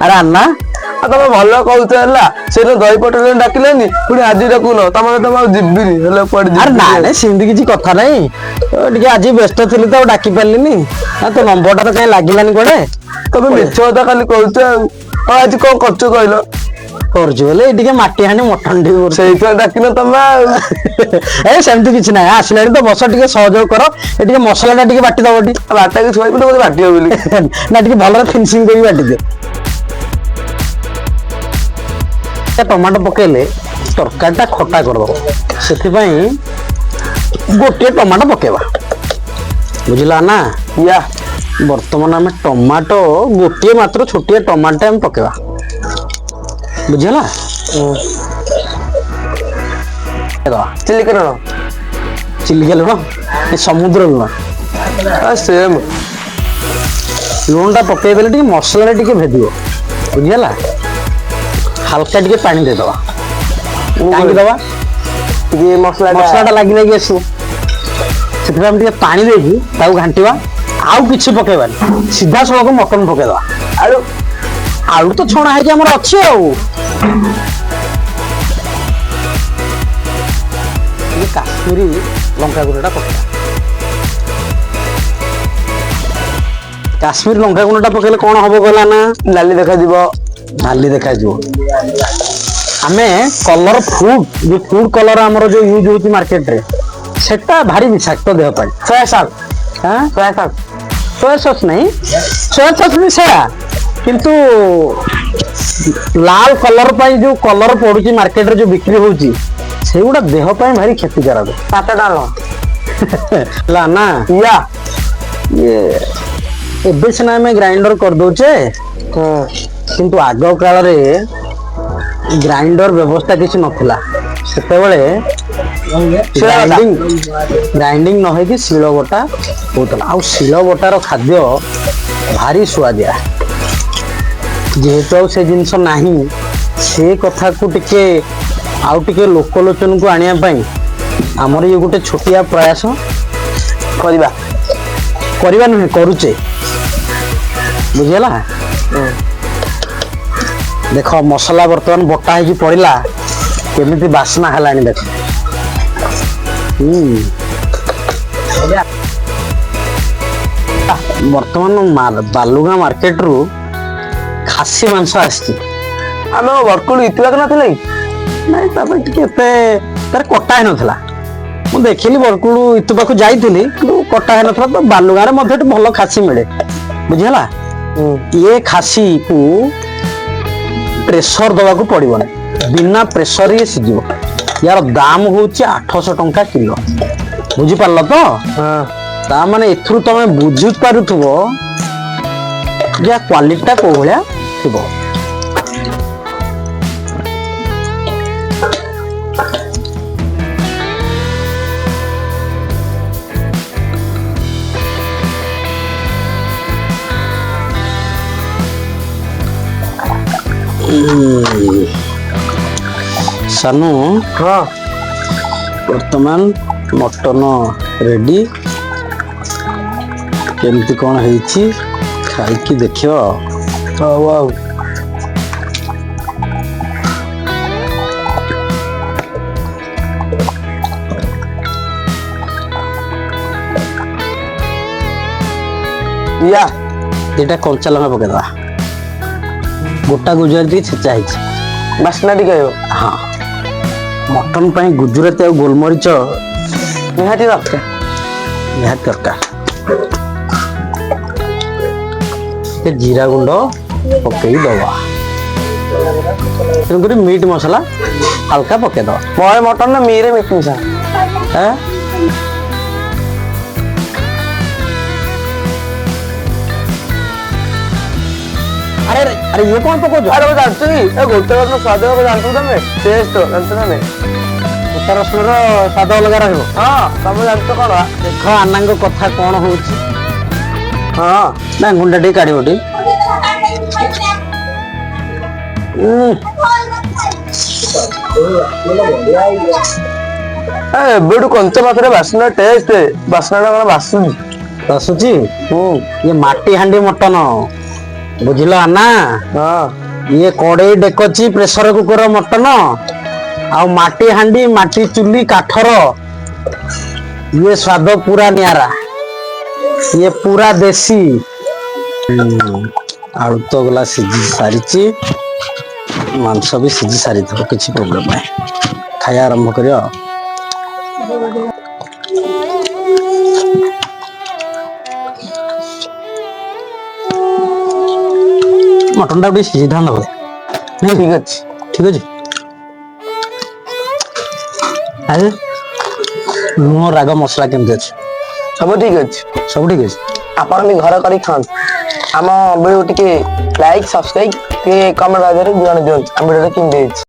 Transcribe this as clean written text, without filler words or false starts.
ଆରେ ଆନା ତମେ ଭଲ କହୁଛ ହେଲା ସେଦିନ ଦହି ପଟରେ ଡାକିଲେନି ପୁଣି ଆଜି ଡାକୁନ ତମେ ତ ଆଉ ଯିବିନି ହେଲେ କୁଆଡେ ଆରେ ଯିବି ନାଇଁ ସେମିତି କିଛି କଥା ନାହିଁ ଟିକେ ଆଜି ବ୍ୟସ୍ତ ଥିଲି ତ ଆଉ ଡାକି ପାରିଲିନି ତୋ ନମ୍ବରଟା ତ କାଇଁ ଲାଗିଲାନି କୁଆଡେ ତମେ ମିଛ କଥା ଖାଲି କହୁଛ ଆଉ ଆଜି କଣ କରୁଛ କହିଲ କରୁଛୁ ବୋଲେ ଟିକେ ମାଟି ହାଣ୍ଡି ମଟନ ଟିକେ କରୁଛୁ ସେଇଥିପାଇଁ ଡାକିନ ତମେ ଆଉ ଏ ସେମିତି କିଛି ନାହିଁ ଆସିଲାଣି ତ ବସ ଟିକେ ସହଯୋଗ କର ଏ ଟିକେ ମସଲା ଟା ଟିକେ ବାଟି ଦବ ବାଟାକି ଛୁଆକୁ ତ ମତେ ବାଟିବ ବୋଲି ନା ଟିକେ ଭଲରେ ଫିନିସିଂ କରିକି ବାଟି ଦିଅ ଟମାଟୋ ପକେଇଲେ ତରକାରୀ ଟା ଖଟା କରିଦବ ସେଥିପାଇଁ ଗୋଟିଏ ଟମାଟୋ ପକେଇବା ବୁଝିଲା ନା ୟା ବର୍ତ୍ତମାନ ଆମେ ଟମାଟୋ ଗୋଟିଏ ମାତ୍ର ଛୋଟିଆ ଟମାଟୋ ଆମେ ପକେଇବା ବୁଝିଲା ଚିଲିକା ଲୁଣ ଚିଲିକା ଲୁଣ ଏ ସମୁଦ୍ର ଲୁଣ ସେମ୍ ଲୁଣଟା ପକେଇଦେଲେ ଟିକେ ମସଲାରେ ଟିକେ ଭେଦିବ ବୁଝିହେଲା ହାଲକା ଟିକେ ପାଣି ଦେଇଦବା କାହିଁକି ଦବା ଟିକେ ମସଲାଟା ଲାଗି ଲାଗି ଆସିବ ସେଥିପାଇଁ ଆମେ ଟିକେ ପାଣି ଦେଇକି ତାକୁ ଘାଣ୍ଟିବା ଆଉ କିଛି ପକେଇବାନି ସିଧାସଳଖ ମଟନ ପକେଇଦବା ଆଳୁ ତ ଛଣା ହେଇକି ଆମର ଅଛି ଆଉ ଟିକେ କାଶ୍ମୀରୀ ଲଙ୍କା ଗୁଣ୍ଡଟା ପକେଇବା କାଶ୍ମୀର ଲଙ୍କା ଗୁଣ୍ଡଟା ପକେଇଲେ କଣ ହବ କହିଲା ନା ନାଲି ଦେଖାଯିବ ନାଲି ଦେଖାଯିବ ଆମେ କଲର ଫୁଡ କଲର ଆମର ଯୋଉ ୟୁଜ ହଉଛି ମାର୍କେଟରେ ସେଟା ଭାରି ବିଷାକ୍ତ ଦେହ ପାଇଁ ସୋୟା ସସ୍ ନାହିଁ ସୋୟା ସସ୍ ବି ସେୟା କିନ୍ତୁ ଲାଲ କଲର ପାଇଁ ଯୋଉ କଲର ପଡୁଛି ମାର୍କେଟରେ ଯୋଉ ବିକ୍ରି ହଉଛି ସେଗୁଡା ଦେହ ପାଇଁ ଭାରି କ୍ଷତିକାରକ ହେଲା ନା ଇଏ ଏବେ ସିନା ଆମେ ଗ୍ରାଇଣ୍ଡର କରିଦଉଛେ କିନ୍ତୁ ଆଗ କାଳରେ ଗ୍ରାଇଣ୍ଡର ବ୍ୟବସ୍ଥା କିଛି ନଥିଲା ସେତେବେଳେ ଗ୍ରାଇଣ୍ଡିଙ୍ଗ ନ ହେଇକି ଶିଳ ବଟା ହଉଥିଲା ଆଉ ଶିଳ ବଟାର ଖାଦ୍ୟ ଭାରି ସୁଆଦିଆ ଯେହେତୁ ଆଉ ସେ ଜିନିଷ ନାହିଁ ସେ କଥାକୁ ଟିକେ ଆଉ ଟିକେ ଲୋକଲୋଚନକୁ ଆଣିବା ପାଇଁ ଆମର ଇଏ ଗୋଟେ ଛୋଟିଆ ପ୍ରୟାସ କରିବା ନୁହେଁ କରୁଛେ ବୁଝିହେଲା ଦେଖ ମସଲା ବର୍ତ୍ତମାନ ବଟା ହେଇକି ପଡିଲା କେମିତି ବାସ୍ନା ହେଲାଣି ଦେଖ ବର୍ତ୍ତମାନ ବାଲୁଗାଁ ମାର୍କେଟରୁ ଖାସି ମାଂସ ଆସିଛି ଆମେ ବରକୁଳ ଇତିବାକ ନଥିଲେ ନାଇଁ ତାପରେ ଟିକେ ଏତେ ତାର କଟା ହେଇନଥିଲା ମୁଁ ଦେଖିଲି ବରକୁଳ ଇତୁ ପାଖକୁ ଯାଇଥିଲି କିନ୍ତୁ କଟା ହେଇନଥିଲା ତ ବାଲୁଗାଁରେ ମଧ୍ୟ ଏଠି ଭଲ ଖାସି ମିଳେ ବୁଝିହେଲା ଇଏ ଖାସିକୁ ପ୍ରେସର ଦବାକୁ ପଡିବନି ବିନା ପ୍ରେସର ରେ ସିଝିବ यार दाम होची 800 टंका किलो बुझिपारल तो ता माने एथुरु तमे बुझि पारुथबो जे क्वालिटी टा को भलिया थिबो सानू हाँ वर्तमान मटन रेडी केमती कौन है खाई देखियो या एटा कंचा लंका पकेदा गोटा गुजराती छेचा है बास्ना टिके हाँ मटन पाई गुजराती और गोलमरीच निहाती दरकार जीरा गुंड पकई दवा तेणुक मीट मसला हल्का पकई दवा मोए मटन ना मीरे मीट मिसा अरे अरे ये कौन पको अरे वो जानते ही ए गोटे रत्न स्वाद को जानते तमे टेस्ट तो जानते ना नहीं गोटे रत्न रो स्वाद अलग रहबो हां तमे जानते कोन देखो आनांग कथा कोन होउची हां ना गुंडा टी काढिबोटी ए बेडू कंचा मात्रे बासना टेस्ट बासना ना बासुची बासुची ये माटी हांडी मटन ବୁଝିଲ ଆନା ହଁ ଇଏ କଡେଇ ଡେକଚି ପ୍ରେସର କୁକର ମଟନ ଆଉ ମାଟି ହାଣ୍ଡି ମାଟି ଚୁଲି କାଠର ଇଏ ସ୍ୱାଦ ପୁରା ନିଆରା ଇଏ ପୁରା ଦେଶୀ। ଆଳୁ ତ ଗଲା ସିଝି ସାରିଛି ମାଂସ ବି ସିଝି ସାରିଥିବ କିଛି ପ୍ରୋବ୍ଲେମ ନାହିଁ ଖାଇବା ଆରମ୍ଭ କରିବା ଆଉ। ମଟନ ଟା ଟିକେ ସିଝିଥାନ୍ତା ବୋଧେ ନାଇଁ ଠିକ ଅଛି ଠିକ ଅଛି। ଆରେ ଲୁଣ ରାଗ ମସଲା କେମିତି ଅଛି? ସବୁ ଠିକ ଅଛି। ସବୁ ଠିକ ଅଛି। ଆପଣ ବି ଘର କରି ଖାଆନ୍ତୁ। ଆମ ଭିଡ଼ିଓ ଟିକେ ଲାଇକ୍ ସବସ୍କ୍ରାଇବ ଟିକେ କମେଣ୍ଟ ଦିଅନ୍ତୁ ଆମ ଭିଡ଼ିଓଟା କେମିତି ହେଇଛି।